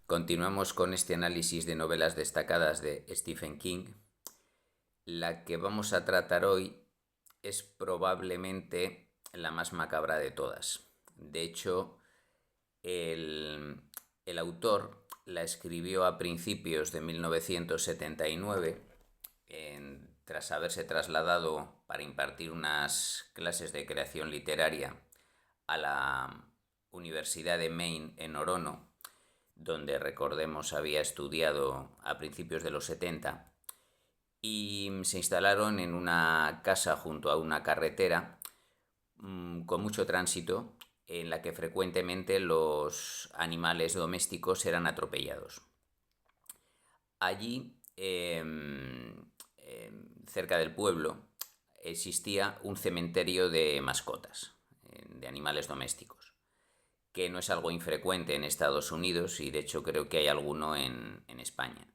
Continuamos con este análisis de novelas destacadas de Stephen King. La que vamos a tratar hoy es probablemente la más macabra de todas. De hecho, el, el autor la escribió a principios de 1979, tras haberse trasladado para impartir unas clases de creación literaria a la Universidad de Maine en Orono, donde recordemos había estudiado a principios de los 70, y se instalaron en una casa junto a una carretera con mucho tránsito, en la que frecuentemente los animales domésticos eran atropellados. Allí, cerca del pueblo, existía un cementerio de mascotas, de animales domésticos, que no es algo infrecuente en Estados Unidos, y de hecho creo que hay alguno en España.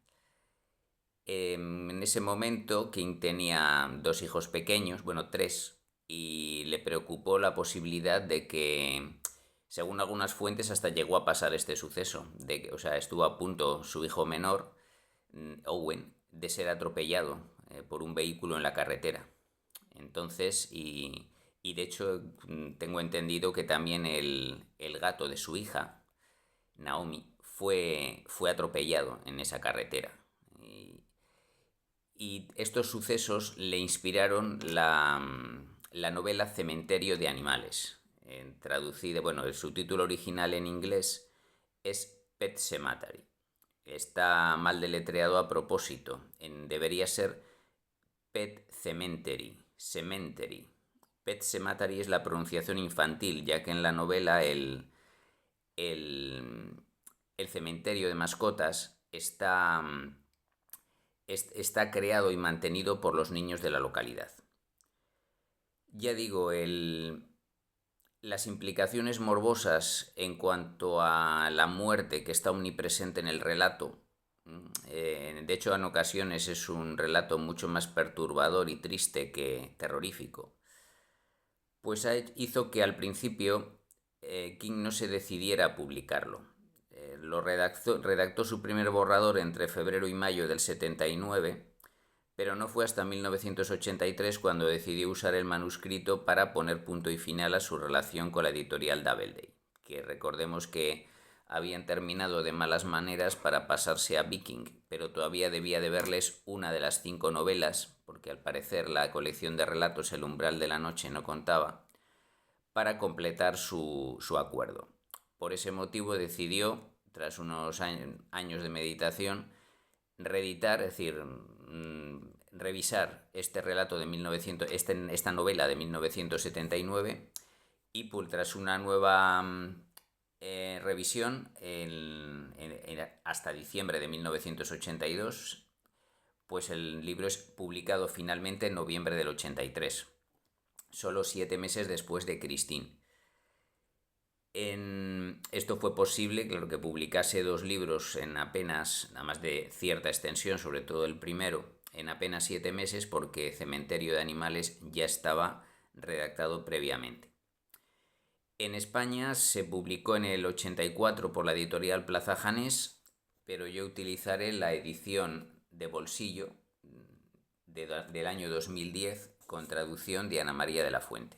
En ese momento King tenía dos hijos pequeños, bueno, tres, y le preocupó la posibilidad de que, según algunas fuentes, hasta llegó a pasar este suceso, o sea, estuvo a punto su hijo menor, Owen, de ser atropellado por un vehículo en la carretera. Entonces, y de hecho tengo entendido que también el gato de su hija, Naomi, fue atropellado en esa carretera. Y estos sucesos le inspiraron la novela Cementerio de Animales, traducida, bueno, el subtítulo original en inglés es Pet Sematary. Está mal deletreado a propósito, debería ser Pet Cemetery, Cemetery. Pet Sematary es la pronunciación infantil, ya que en la novela el, el cementerio de mascotas está creado y mantenido por los niños de la localidad. Ya digo, las implicaciones morbosas en cuanto a la muerte que está omnipresente en el relato, de hecho en ocasiones es un relato mucho más perturbador y triste que terrorífico, pues hizo que al principio King no se decidiera a publicarlo. Redactó su primer borrador entre febrero y mayo del 79, pero no fue hasta 1983 cuando decidió usar el manuscrito para poner punto y final a su relación con la editorial Doubleday, que recordemos que habían terminado de malas maneras para pasarse a Viking, pero todavía debía deberles una de las 5 novelas, porque al parecer la colección de relatos El umbral de la noche no contaba, para completar su acuerdo. Por ese motivo decidió, tras unos años de meditación, reeditar, es decir, revisar este relato de 1900, esta novela de 1979, y tras una nueva revisión hasta diciembre de 1982, pues el libro es publicado finalmente en noviembre del 83, solo 7 meses después de Christine. Esto fue posible, claro, que publicase dos libros en apenas, nada más de cierta extensión, sobre todo el primero, en apenas 7 meses, porque Cementerio de Animales ya estaba redactado previamente. En España se publicó en el 84 por la editorial Plaza Janés, pero yo utilizaré la edición de bolsillo del año 2010 con traducción de Ana María de la Fuente.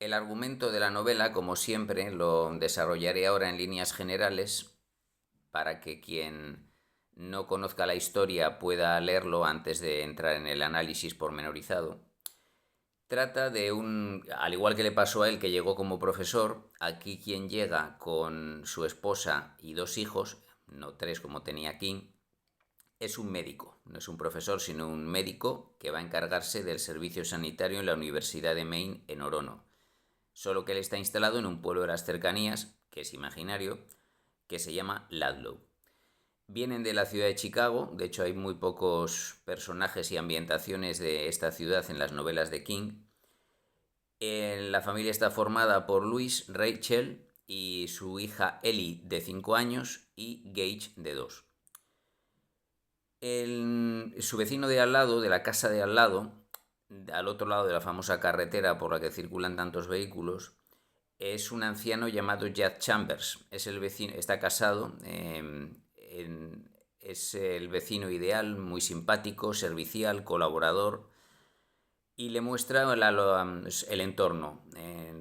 El argumento de la novela, como siempre, lo desarrollaré ahora en líneas generales para que quien no conozca la historia pueda leerlo antes de entrar en el análisis pormenorizado. Trata de al igual que le pasó a él, que llegó como profesor, aquí quien llega con su esposa y dos hijos, no tres como tenía King, es un médico, no es un profesor, sino un médico que va a encargarse del servicio sanitario en la Universidad de Maine en Orono. Solo que él está instalado en un pueblo de las cercanías, que es imaginario, que se llama Ludlow. Vienen de la ciudad de Chicago, de hecho hay muy pocos personajes y ambientaciones de esta ciudad en las novelas de King. La familia está formada por Louis, Rachel y su hija Ellie, de 5 años, y Gage, de 2. Su vecino de al lado, de la casa de al lado, al otro lado de la famosa carretera por la que circulan tantos vehículos, es un anciano llamado Jack Chambers. Es el vecino, está casado, es el vecino ideal, muy simpático, servicial, colaborador, y le muestra el entorno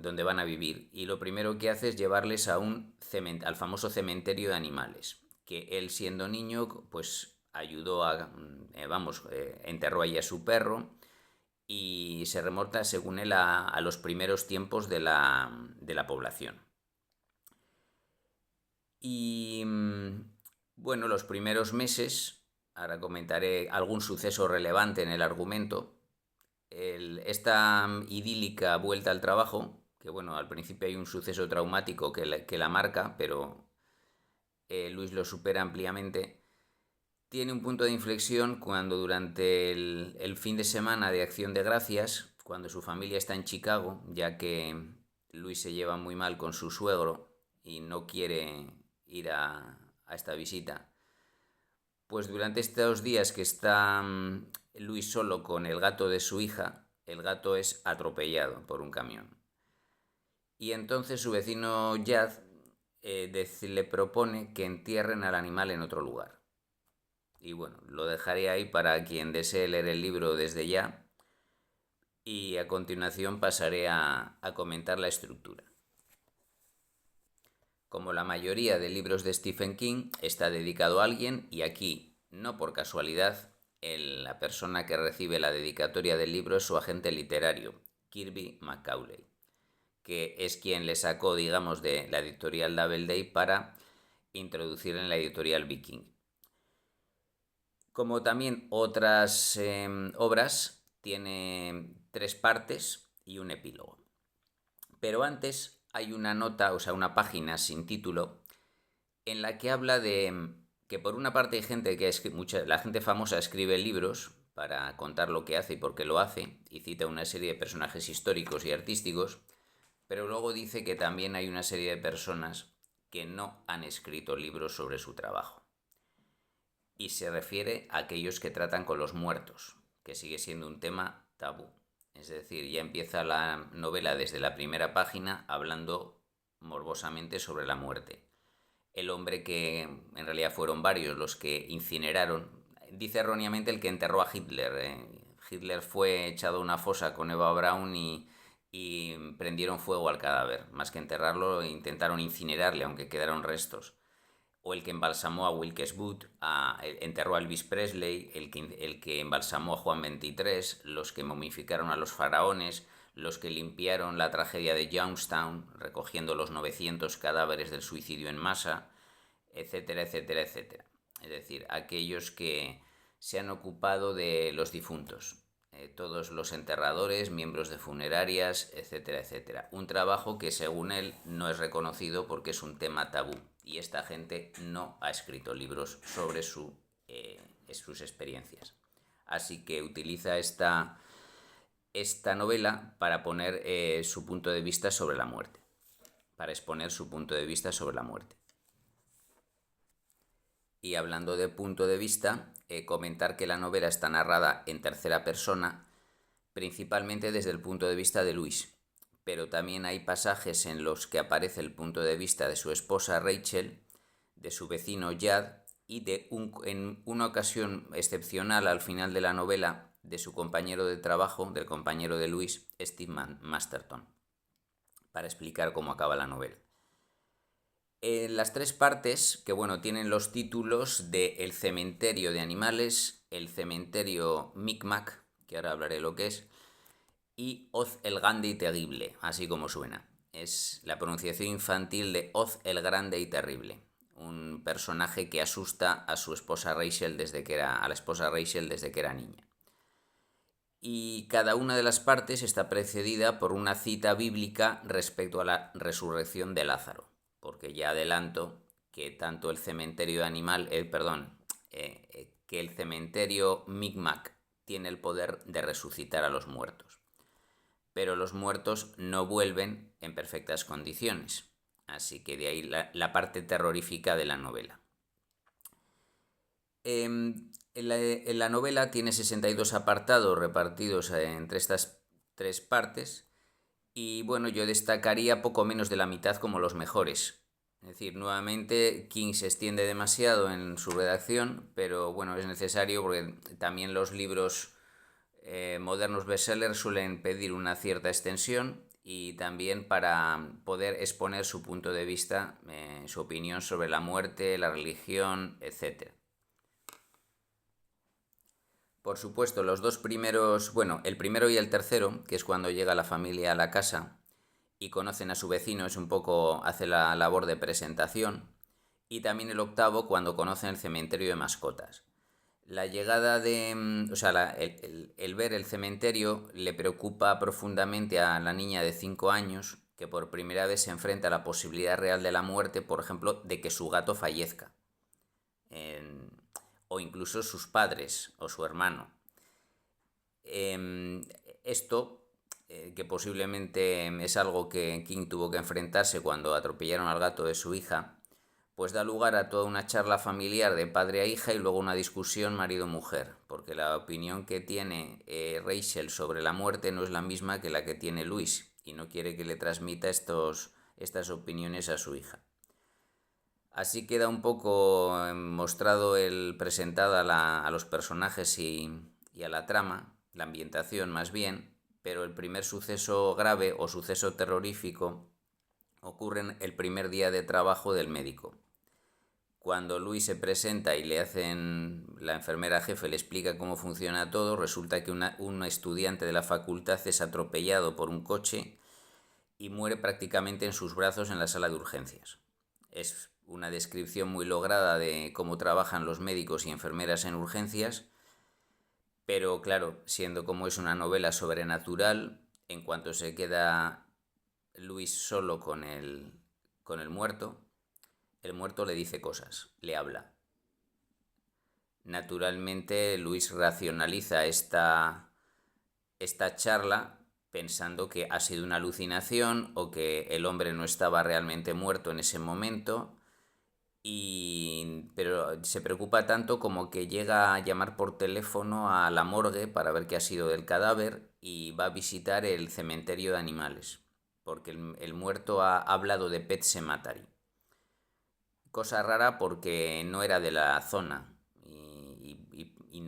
donde van a vivir. Y lo primero que hace es llevarles al famoso cementerio de animales, que él, siendo niño, pues ayudó enterró allí a su perro, y se remonta, según él, a los primeros tiempos de la población. Y bueno, los primeros meses, ahora comentaré algún suceso relevante en el argumento. Esta idílica vuelta al trabajo, que bueno, al principio hay un suceso traumático que la marca, pero Luis lo supera ampliamente. Tiene un punto de inflexión cuando, durante el fin de semana de Acción de Gracias, cuando su familia está en Chicago, ya que Luis se lleva muy mal con su suegro y no quiere ir a esta visita. Pues durante estos días que está Luis solo con el gato de su hija, el gato es atropellado por un camión. Y entonces su vecino Jad le propone que entierren al animal en otro lugar. Y bueno, lo dejaré ahí para quien desee leer el libro desde ya, y a continuación pasaré a comentar la estructura. Como la mayoría de libros de Stephen King, está dedicado a alguien, y aquí, no por casualidad, la persona que recibe la dedicatoria del libro es su agente literario, Kirby McCauley, que es quien le sacó, digamos, de la editorial Doubleday para introducir en la editorial Viking. Como también otras obras, tiene 3 partes y un epílogo. Pero antes hay una nota, o sea, una página sin título, en la que habla de que, por una parte, hay gente la gente famosa escribe libros para contar lo que hace y por qué lo hace, y cita una serie de personajes históricos y artísticos, pero luego dice que también hay una serie de personas que no han escrito libros sobre su trabajo. Y se refiere a aquellos que tratan con los muertos, que sigue siendo un tema tabú. Es decir, ya empieza la novela desde la primera página hablando morbosamente sobre la muerte. El hombre, que en realidad fueron varios los que incineraron, dice erróneamente el que enterró a Hitler. Hitler fue echado a una fosa con Eva Braun y prendieron fuego al cadáver. Más que enterrarlo, intentaron incinerarle, aunque quedaron restos. O el que embalsamó a Wilkes Booth, enterró a Elvis Presley, el que embalsamó a Juan XXIII, los que momificaron a los faraones, los que limpiaron la tragedia de Youngstown, recogiendo los 900 cadáveres del suicidio en masa, etcétera, etcétera, etcétera. Es decir, aquellos que se han ocupado de los difuntos, todos los enterradores, miembros de funerarias, etcétera, etcétera. Un trabajo que, según él, no es reconocido porque es un tema tabú, y esta gente no ha escrito libros sobre sus experiencias. Así que utiliza esta novela para poner su punto de vista sobre la muerte, para exponer su punto de vista sobre la muerte. Y hablando de punto de vista, comentar que la novela está narrada en tercera persona, principalmente desde el punto de vista de Luis, pero también hay pasajes en los que aparece el punto de vista de su esposa Rachel, de su vecino Jad, y en una ocasión excepcional al final de la novela, de su compañero de trabajo, del compañero de Luis, Steve Masterton, para explicar cómo acaba la novela. Las 3 partes, que bueno, tienen los títulos de El cementerio de animales, El cementerio Micmac, que ahora hablaré lo que es, y Oz el Grande y Terrible, así como suena. Es la pronunciación infantil de Oz el Grande y Terrible, un personaje que asusta a su esposa Rachel a la esposa Rachel desde que era niña. Y cada una de las partes está precedida por una cita bíblica respecto a la resurrección de Lázaro, porque ya adelanto que tanto el cementerio que el cementerio Micmac tiene el poder de resucitar a los muertos. Pero los muertos no vuelven en perfectas condiciones, así que de ahí la parte terrorífica de la novela. En la novela tiene 62 apartados repartidos entre estas 3 partes, Y bueno, yo destacaría poco menos de la mitad como los mejores. Es decir, nuevamente King se extiende demasiado en su redacción, pero bueno, es necesario porque también los libros modernos bestsellers suelen pedir una cierta extensión y también para poder exponer su punto de vista, su opinión sobre la muerte, la religión, etcétera. Por supuesto, los dos primeros, bueno, el primero y el tercero, que es cuando llega la familia a la casa y conocen a su vecino, es un poco, hace la labor de presentación. Y también el octavo, cuando conocen el cementerio de mascotas. La llegada de, o sea, el ver el cementerio le preocupa profundamente a la niña de 5 años, que por primera vez se enfrenta a la posibilidad real de la muerte, por ejemplo, de que su gato fallezca, en- o incluso sus padres o su hermano. Em, Esto, que posiblemente es algo que King tuvo que enfrentarse cuando atropellaron al gato de su hija, pues da lugar a toda una charla familiar de padre a hija y luego una discusión marido-mujer, porque la opinión que tiene Rachel sobre la muerte no es la misma que la que tiene Luis y no quiere que le transmita estas opiniones a su hija. Así queda un poco mostrado presentado a los personajes y a la trama, la ambientación más bien, pero el primer suceso grave o suceso terrorífico ocurre en el primer día de trabajo del médico. Cuando Luis se presenta y la enfermera jefe le explica cómo funciona todo, resulta que un estudiante de la facultad es atropellado por un coche y muere prácticamente en sus brazos en la sala de urgencias. Es una descripción muy lograda de cómo trabajan los médicos y enfermeras en urgencias, pero claro, siendo como es una novela sobrenatural, en cuanto se queda Luis solo con el muerto le dice cosas, le habla. Naturalmente, Luis racionaliza esta charla pensando que ha sido una alucinación o que el hombre no estaba realmente muerto en ese momento, pero se preocupa tanto como que llega a llamar por teléfono a la morgue para ver qué ha sido del cadáver y va a visitar el cementerio de animales, porque el muerto ha hablado de Pet Sematary. Cosa rara porque no era de la zona y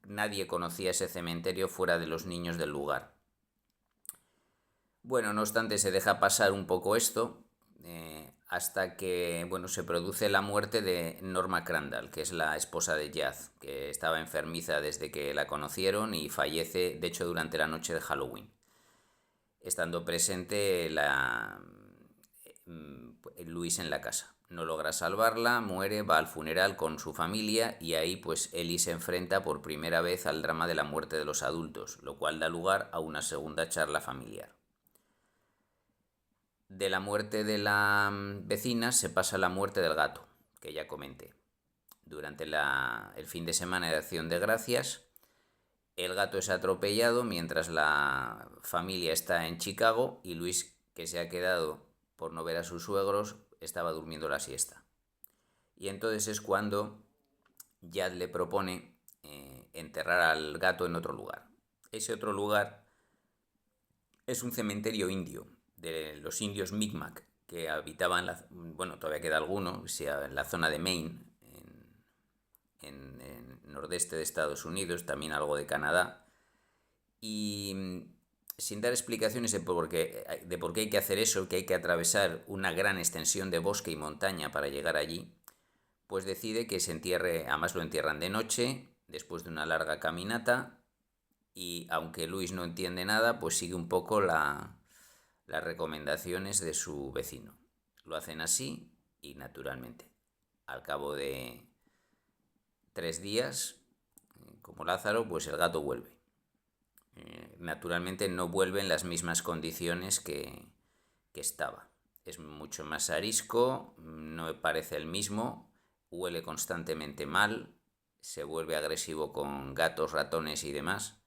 nadie conocía ese cementerio fuera de los niños del lugar. Bueno, no obstante, se deja pasar un poco esto hasta que bueno, se produce la muerte de Norma Crandall, que es la esposa de Jazz, que estaba enfermiza desde que la conocieron y fallece, de hecho, durante la noche de Halloween, estando presente Luis en la casa. No logra salvarla, muere, va al funeral con su familia y ahí pues Ellie se enfrenta por primera vez al drama de la muerte de los adultos, lo cual da lugar a una segunda charla familiar. De la muerte de la vecina se pasa a la muerte del gato, que ya comenté. Durante el fin de semana de Acción de Gracias, el gato es atropellado mientras la familia está en Chicago y Luis, que se ha quedado por no ver a sus suegros, estaba durmiendo la siesta. Y entonces es cuando Jad le propone enterrar al gato en otro lugar. Ese otro lugar es un cementerio indio, de los indios Mi'kmaq, que habitaban, bueno, todavía queda alguno, en la zona de Maine, en el nordeste de Estados Unidos, también algo de Canadá. Y sin dar explicaciones de por qué hay que hacer eso, que hay que atravesar una gran extensión de bosque y montaña para llegar allí, pues decide que se entierre, además lo entierran de noche, después de una larga caminata, y aunque Luis no entiende nada, pues sigue un poco las recomendaciones de su vecino. Lo hacen así y naturalmente, al cabo de 3 días, como Lázaro, pues el gato vuelve. Naturalmente no vuelve en las mismas condiciones que estaba. Es mucho más arisco, no me parece el mismo, huele constantemente mal, se vuelve agresivo con gatos, ratones y demás.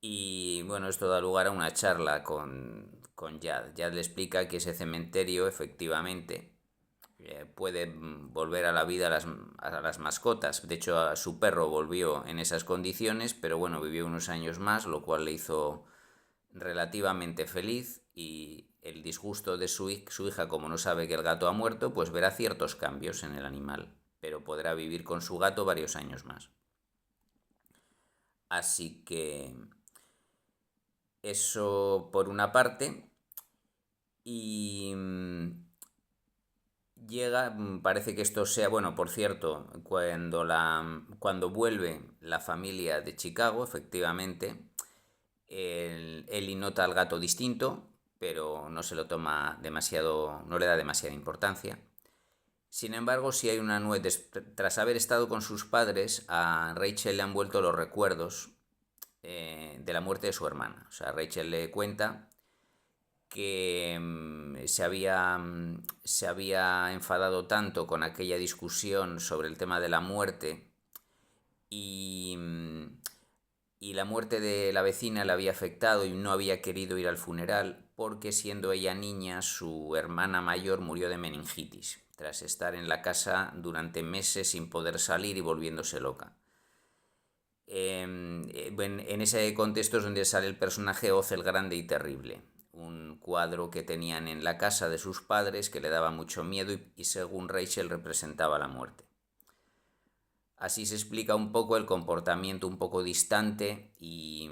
Y bueno, esto da lugar a una charla con Jad. Jad le explica que ese cementerio efectivamente puede volver a la vida a las mascotas. De hecho, a su perro volvió en esas condiciones, pero bueno, vivió unos años más, lo cual le hizo relativamente feliz, y el disgusto de su hija, como no sabe que el gato ha muerto, pues verá ciertos cambios en el animal, pero podrá vivir con su gato varios años más. Así que eso por una parte. Y parece que esto sea, bueno, por cierto, cuando vuelve la familia de Chicago, efectivamente, Ellie nota al gato distinto, pero no se lo toma demasiado, no le da demasiada importancia. Sin embargo, si hay una tras haber estado con sus padres, a Rachel le han vuelto los recuerdos de la muerte de su hermana. O sea, Rachel le cuenta que se había enfadado tanto con aquella discusión sobre el tema de la muerte, y, y la muerte de la vecina le había afectado y no había querido ir al funeral porque, siendo ella niña, su hermana mayor murió de meningitis tras estar en la casa durante meses sin poder salir y volviéndose loca. En ese contexto es donde sale el personaje Oz el Grande y Terrible, un cuadro que tenían en la casa de sus padres que le daba mucho miedo y según Rachel representaba la muerte. Así se explica un poco el comportamiento un poco distante y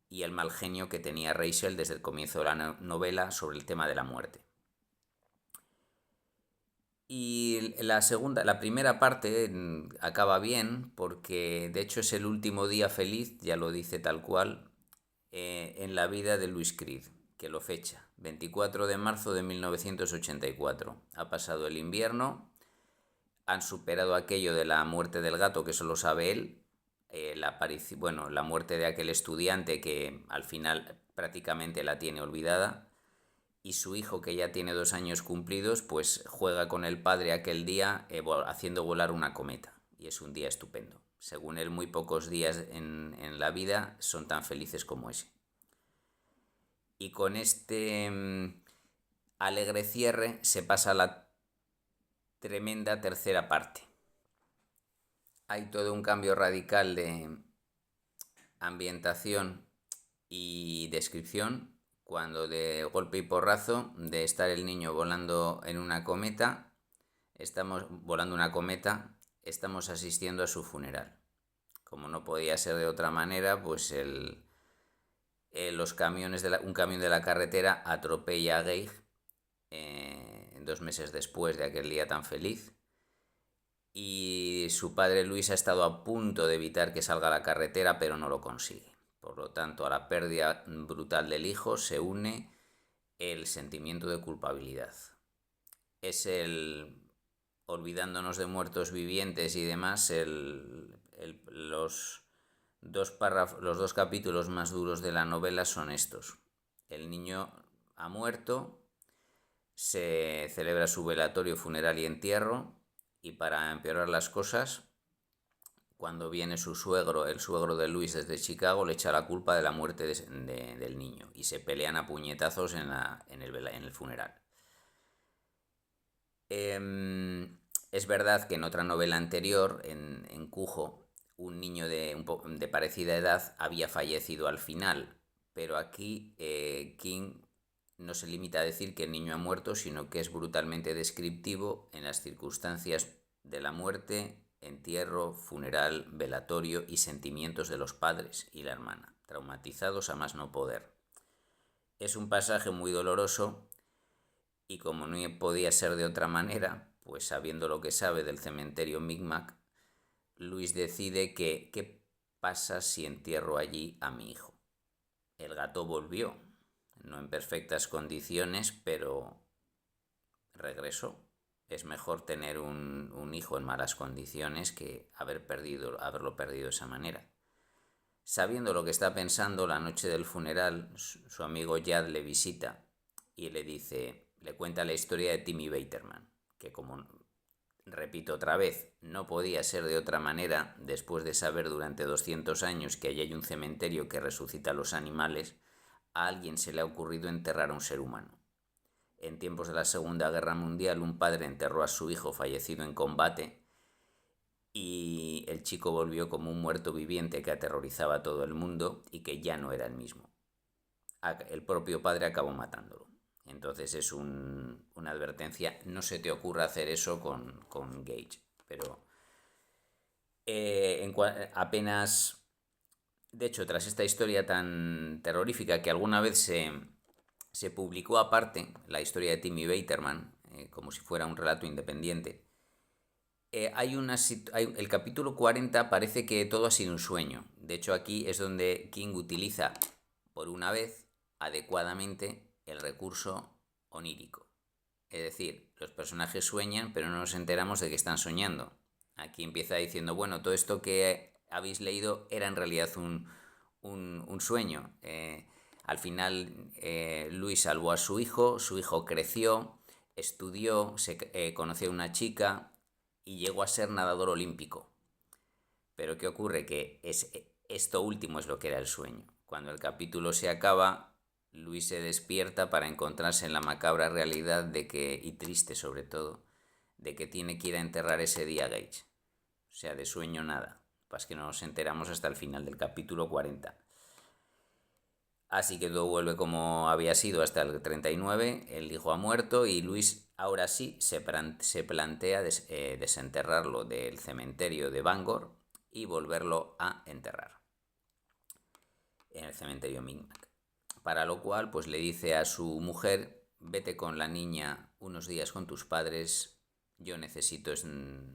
el mal genio que tenía Rachel desde el comienzo de la novela sobre el tema de la muerte. Y la primera parte acaba bien porque de hecho es el último día feliz, ya lo dice tal cual, en la vida de Louis Creed, que lo fecha, 24 de marzo de 1984. Ha pasado el invierno, han superado aquello de la muerte del gato, que solo sabe él, la muerte de aquel estudiante que al final prácticamente la tiene olvidada, y su hijo, que ya tiene 2 años cumplidos, pues juega con el padre aquel día haciendo volar una cometa. Y es un día estupendo. Según él, muy pocos días en la vida son tan felices como ese. Y con este alegre cierre se pasa a la tremenda tercera parte. Hay todo un cambio radical de ambientación y descripción, cuando de golpe y porrazo, de estar el niño volando en una cometa, estamos asistiendo a su funeral. Como no podía ser de otra manera, pues un camión de la carretera atropella a Gage 2 meses después de aquel día tan feliz. Y su padre Luis ha estado a punto de evitar que salga a la carretera, pero no lo consigue. Por lo tanto, a la pérdida brutal del hijo se une el sentimiento de culpabilidad. Es olvidándonos de muertos vivientes y demás, los dos capítulos más duros de la novela son estos. El niño ha muerto, se celebra su velatorio, funeral y entierro, y para empeorar las cosas, cuando viene su suegro, el suegro de Luis desde Chicago, le echa la culpa de la muerte del niño y se pelean a puñetazos en el funeral. Es verdad que en otra novela anterior, en Cujo, un niño de parecida edad había fallecido al final, pero aquí King no se limita a decir que el niño ha muerto, sino que es brutalmente descriptivo en las circunstancias de la muerte, entierro, funeral, velatorio y sentimientos de los padres y la hermana, traumatizados a más no poder. Es un pasaje muy doloroso y, como no podía ser de otra manera, pues sabiendo lo que sabe del cementerio Micmac, Luis decide que ¿qué pasa si entierro allí a mi hijo? El gato volvió, no en perfectas condiciones, pero regresó. Es mejor tener un hijo en malas condiciones que haberlo perdido de esa manera. Sabiendo lo que está pensando, la noche del funeral, su amigo Jad le visita y le cuenta la historia de Timmy Baterman, que, como repito otra vez, no podía ser de otra manera después de saber durante 200 años que allí hay un cementerio que resucita a los animales. A alguien se le ha ocurrido enterrar a un ser humano. En tiempos de la Segunda Guerra Mundial, un padre enterró a su hijo fallecido en combate y el chico volvió como un muerto viviente que aterrorizaba a todo el mundo y que ya no era el mismo. el propio padre acabó matándolo. Entonces es una advertencia, no se te ocurra hacer eso con Gage. Pero apenas... De hecho, tras esta historia tan terrorífica que alguna vez se publicó aparte, la historia de Timmy Baterman, como si fuera un relato independiente, el capítulo 40 parece que todo ha sido un sueño. De hecho, aquí es donde King utiliza, por una vez, adecuadamente el recurso onírico. Es decir, los personajes sueñan, pero no nos enteramos de que están soñando. Aquí empieza diciendo, bueno, todo esto que habéis leído era en realidad un sueño. Al final, Luis salvó a su hijo creció, estudió, conoció a una chica y llegó a ser nadador olímpico. Pero ¿qué ocurre? Que esto último es lo que era el sueño. Cuando el capítulo se acaba, Luis se despierta para encontrarse en la macabra realidad y triste sobre todo, de que tiene que ir a enterrar ese día a Gage. O sea, de sueño nada. Pues que no nos enteramos hasta el final del capítulo 40. Así que todo vuelve como había sido hasta el 39, el hijo ha muerto y Luis ahora sí se plantea desenterrarlo del cementerio de Bangor y volverlo a enterrar en el cementerio Micmac. Para lo cual pues le dice a su mujer, vete con la niña unos días con tus padres, yo necesito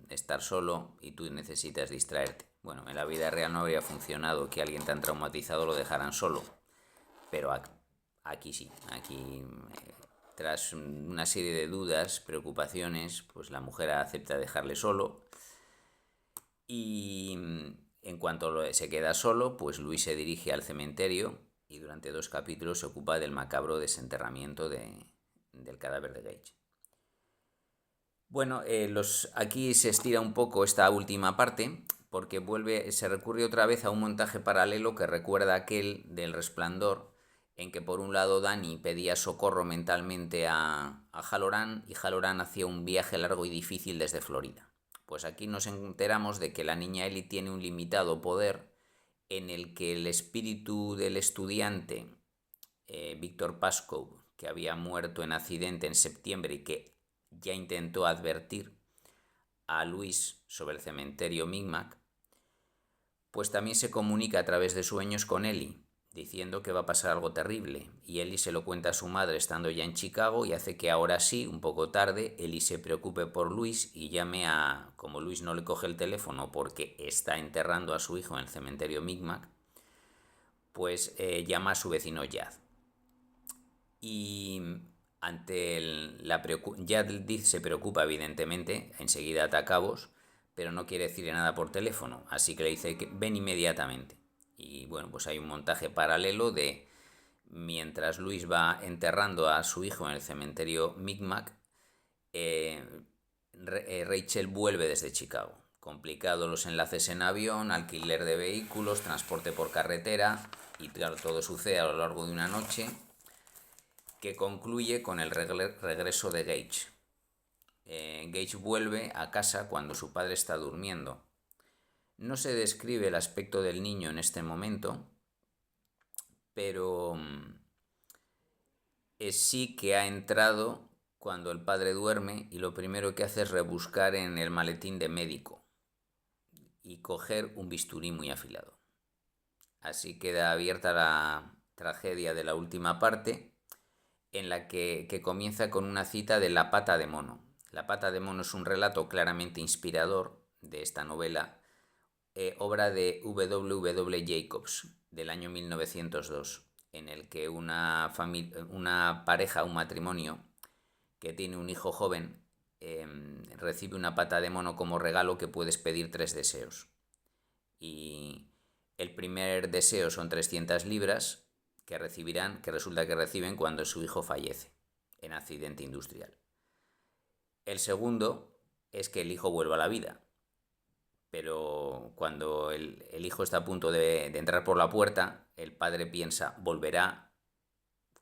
estar solo y tú necesitas distraerte. Bueno, en la vida real no habría funcionado que alguien tan traumatizado lo dejaran solo. Pero aquí sí, aquí tras una serie de dudas, preocupaciones, pues la mujer acepta dejarle solo y en cuanto se queda solo, pues Luis se dirige al cementerio y durante 2 capítulos se ocupa del macabro desenterramiento del cadáver de Gage. Bueno, aquí se estira un poco esta última parte porque se recurre otra vez a un montaje paralelo que recuerda aquel del Resplandor, en que por un lado Dani pedía socorro mentalmente a Halloran y Halloran hacía un viaje largo y difícil desde Florida. Pues aquí nos enteramos de que la niña Ellie tiene un limitado poder en el que el espíritu del estudiante Víctor Pascoe, que había muerto en accidente en septiembre y que ya intentó advertir a Luis sobre el cementerio Micmac, pues también se comunica a través de sueños con Ellie, diciendo que va a pasar algo terrible, y Ellie se lo cuenta a su madre estando ya en Chicago y hace que ahora sí, un poco tarde, Ellie se preocupe por Luis y llame como Luis no le coge el teléfono porque está enterrando a su hijo en el cementerio Micmac, pues llama a su vecino Jad. Y ante Jad se preocupa evidentemente, enseguida ata cabos, pero no quiere decirle nada por teléfono, así que le dice que ven inmediatamente. Y bueno, pues hay un montaje paralelo de mientras Luis va enterrando a su hijo en el cementerio Micmac, Rachel vuelve desde Chicago. Complicado los enlaces en avión, alquiler de vehículos, transporte por carretera, y claro, todo sucede a lo largo de una noche que concluye con el regreso de Gage. Gage vuelve a casa cuando su padre está durmiendo. No se describe el aspecto del niño en este momento, pero sí que ha entrado cuando el padre duerme y lo primero que hace es rebuscar en el maletín de médico y coger un bisturí muy afilado. Así queda abierta la tragedia de la última parte, en la que comienza con una cita de La pata de mono. La pata de mono es un relato claramente inspirador de esta novela, obra de W. Jacobs, del año 1902, en el que una pareja, un matrimonio que tiene un hijo joven, recibe una pata de mono como regalo que puedes pedir 3 deseos. Y el primer deseo son 300 libras que resulta que reciben cuando su hijo fallece en accidente industrial. El segundo es que el hijo vuelva a la vida, pero cuando el hijo está a punto de entrar por la puerta, el padre piensa, volverá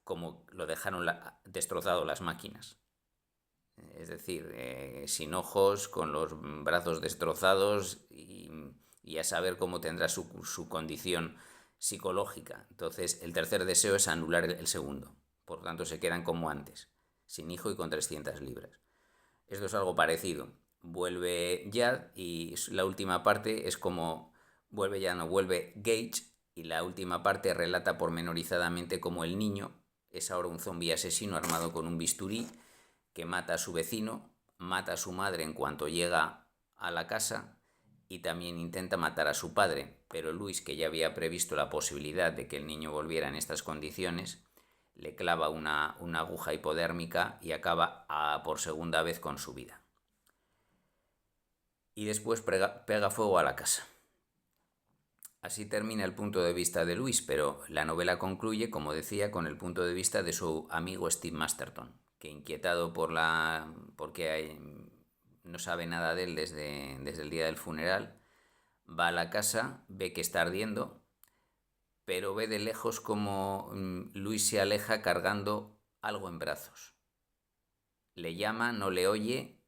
como lo dejaron destrozado las máquinas. Es decir, sin ojos, con los brazos destrozados y a saber cómo tendrá su condición psicológica. Entonces, el tercer deseo es anular el segundo. Por lo tanto, se quedan como antes, sin hijo y con 300 libras. Esto es algo parecido. Vuelve Yad y la última parte es como vuelve Gage, y la última parte relata pormenorizadamente cómo el niño es ahora un zombi asesino armado con un bisturí que mata a su vecino, mata a su madre en cuanto llega a la casa y también intenta matar a su padre, pero Luis, que ya había previsto la posibilidad de que el niño volviera en estas condiciones, le clava una aguja hipodérmica y acaba por segunda vez con su vida. Y después pega fuego a la casa. Así termina el punto de vista de Luis, pero la novela concluye, como decía, con el punto de vista de su amigo Steve Masterton, que inquietado porque no sabe nada de él desde el día del funeral, va a la casa, ve que está ardiendo, pero ve de lejos como Luis se aleja cargando algo en brazos. Le llama, no le oye,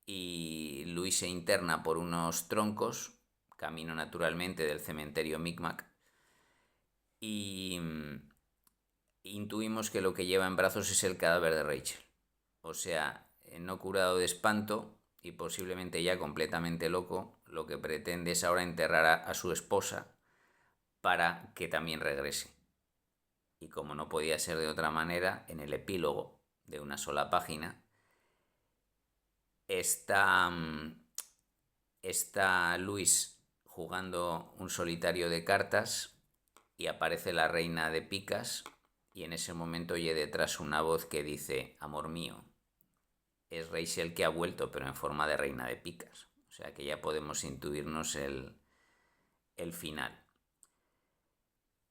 y Luis se interna por unos troncos, camino naturalmente del cementerio Micmac, y intuimos que lo que lleva en brazos es el cadáver de Rachel. O sea, no curado de espanto y posiblemente ya completamente loco, lo que pretende es ahora enterrar a su esposa para que también regrese. Y como no podía ser de otra manera, en el epílogo de una sola página está Luis jugando un solitario de cartas y aparece la reina de picas, y en ese momento oye detrás una voz que dice: amor mío. Es Rachel, que ha vuelto, pero en forma de reina de picas. O sea que ya podemos intuirnos el final.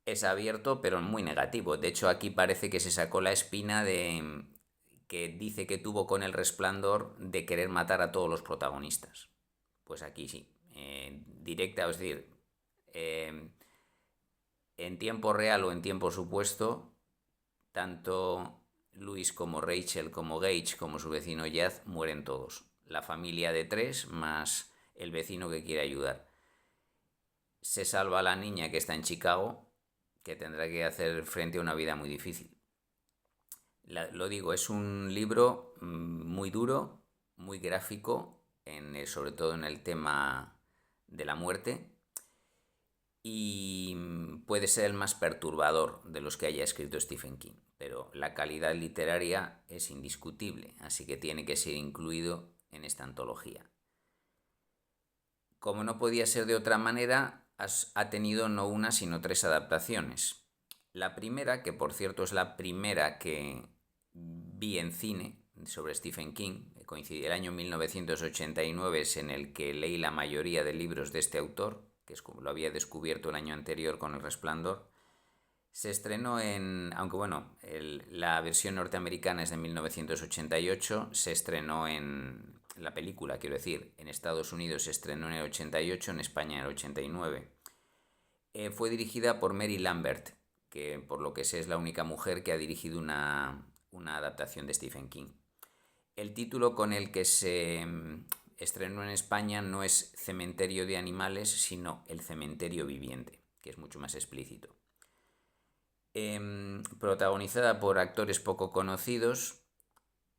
Es abierto, pero muy negativo. De hecho, aquí parece que se sacó la espina que dice que tuvo con El Resplandor, de querer matar a todos los protagonistas. Pues aquí sí. Directa, es decir, en tiempo real o en tiempo supuesto, tanto Luis como Rachel, como Gage, como su vecino Yaz mueren todos. La familia de 3 más el vecino que quiere ayudar. Se salva la niña, que está en Chicago, que tendrá que hacer frente a una vida muy difícil. Lo digo, es un libro muy duro, muy gráfico, sobre todo en el tema de la muerte, y puede ser el más perturbador de los que haya escrito Stephen King, pero la calidad literaria es indiscutible, así que tiene que ser incluido en esta antología. Como no podía ser de otra manera, ha tenido no una sino 3 adaptaciones. La primera, que por cierto es la primera que vi en cine sobre Stephen King, coincidía el año 1989, es en el que leí la mayoría de libros de este autor, que lo había descubierto el año anterior con El Resplandor. Se estrenó aunque bueno, la versión norteamericana es de 1988, se estrenó la película, quiero decir, en Estados Unidos se estrenó en el 88, en España en el 89. Fue dirigida por Mary Lambert, que por lo que sé es la única mujer que ha dirigido una adaptación de Stephen King. El título con el que se estrenó en España no es Cementerio de Animales, sino El Cementerio Viviente, que es mucho más explícito. Protagonizada por actores poco conocidos,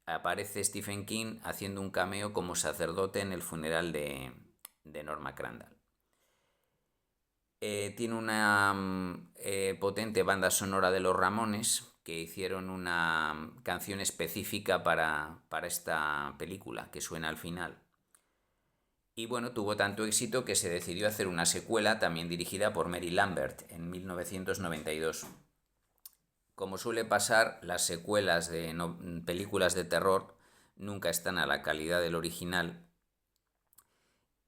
aparece Stephen King haciendo un cameo como sacerdote en el funeral de Norma Crandall. Tiene una potente banda sonora de Los Ramones, que hicieron una canción específica para esta película, que suena al final. Y bueno, tuvo tanto éxito que se decidió hacer una secuela, también dirigida por Mary Lambert, en 1992. Como suele pasar, las secuelas de películas de terror nunca están a la calidad del original,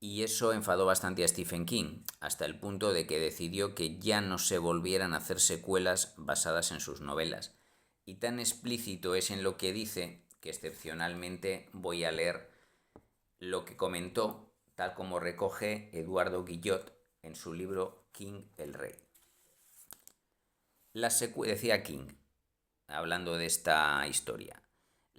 y eso enfadó bastante a Stephen King, hasta el punto de que decidió que ya no se volvieran a hacer secuelas basadas en sus novelas. Y tan explícito es en lo que dice que excepcionalmente voy a leer lo que comentó, tal como recoge Eduardo Guillot en su libro King el Rey. Decía King, hablando de esta historia: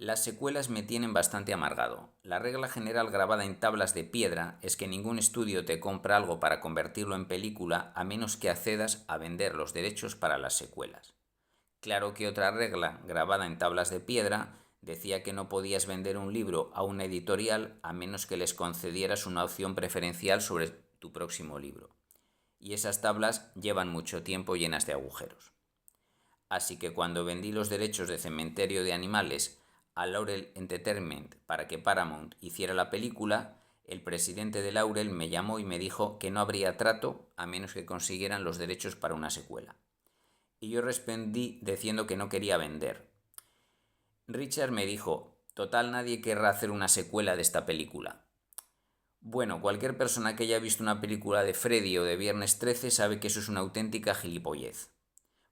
Las secuelas me tienen bastante amargado. La regla general grabada en tablas de piedra es que ningún estudio te compra algo para convertirlo en película a menos que accedas a vender los derechos para las secuelas. Claro que otra regla grabada en tablas de piedra decía que no podías vender un libro a una editorial a menos que les concedieras una opción preferencial sobre tu próximo libro. Y esas tablas llevan mucho tiempo llenas de agujeros. Así que cuando vendí los derechos de Cementerio de Animales a Laurel Entertainment para que Paramount hiciera la película, el presidente de Laurel me llamó y me dijo que no habría trato a menos que consiguieran los derechos para una secuela. Y yo respondí diciendo que no quería vender. Richard me dijo, total nadie querrá hacer una secuela de esta película. Bueno, cualquier persona que haya visto una película de Freddy o de Viernes 13 sabe que eso es una auténtica gilipollez.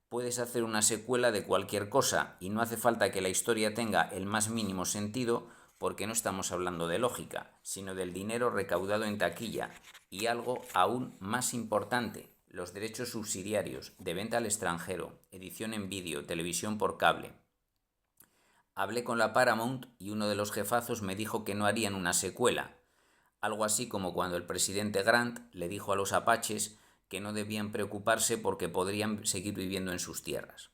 Puedes hacer una secuela de cualquier cosa y no hace falta que la historia tenga el más mínimo sentido porque no estamos hablando de lógica, sino del dinero recaudado en taquilla y algo aún más importante, los derechos subsidiarios de venta al extranjero, edición en vídeo, televisión por cable. Hablé con la Paramount y uno de los jefazos me dijo que no harían una secuela, algo así como cuando el presidente Grant le dijo a los apaches que no debían preocuparse porque podrían seguir viviendo en sus tierras.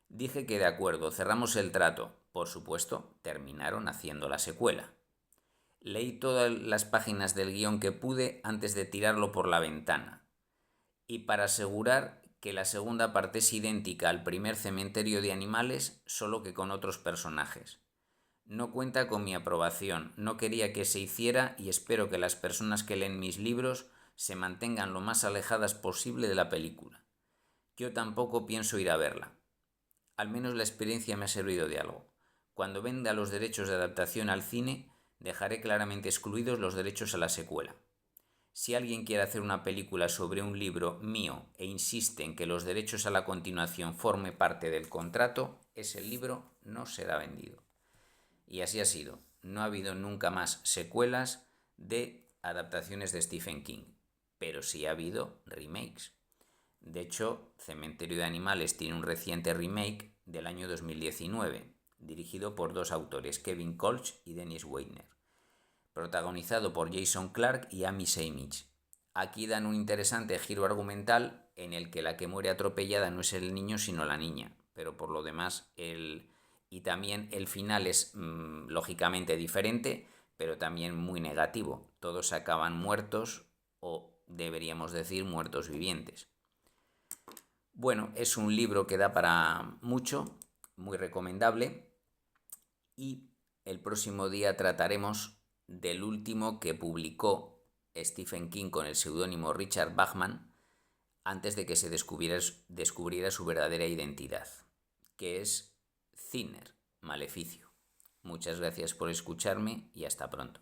Dije que de acuerdo, cerramos el trato. Por supuesto, terminaron haciendo la secuela. Leí todas las páginas del guión que pude antes de tirarlo por la ventana. Y para asegurar que la segunda parte es idéntica al primer Cementerio de Animales, solo que con otros personajes. No cuenta con mi aprobación, no quería que se hiciera y espero que las personas que leen mis libros se mantengan lo más alejadas posible de la película. Yo tampoco pienso ir a verla. Al menos la experiencia me ha servido de algo. Cuando venda los derechos de adaptación al cine, dejaré claramente excluidos los derechos a la secuela. Si alguien quiere hacer una película sobre un libro mío e insiste en que los derechos a la continuación forme parte del contrato, ese libro no será vendido. Y así ha sido. No ha habido nunca más secuelas de adaptaciones de Stephen King, pero sí ha habido remakes. De hecho, Cementerio de Animales tiene un reciente remake del año 2019, dirigido por dos autores, Kevin Kolsch y Dennis Weidner, protagonizado por Jason Clarke y Amy Seymour. Aquí dan un interesante giro argumental en el que la que muere atropellada no es el niño sino la niña, pero por lo demás y también el final es lógicamente diferente, pero también muy negativo. Todos acaban muertos o deberíamos decir muertos vivientes. Bueno, es un libro que da para mucho, muy recomendable y el próximo día trataremos del último que publicó Stephen King con el seudónimo Richard Bachman antes de que se descubriera su verdadera identidad, que es Thinner, Maleficio. Muchas gracias por escucharme y hasta pronto.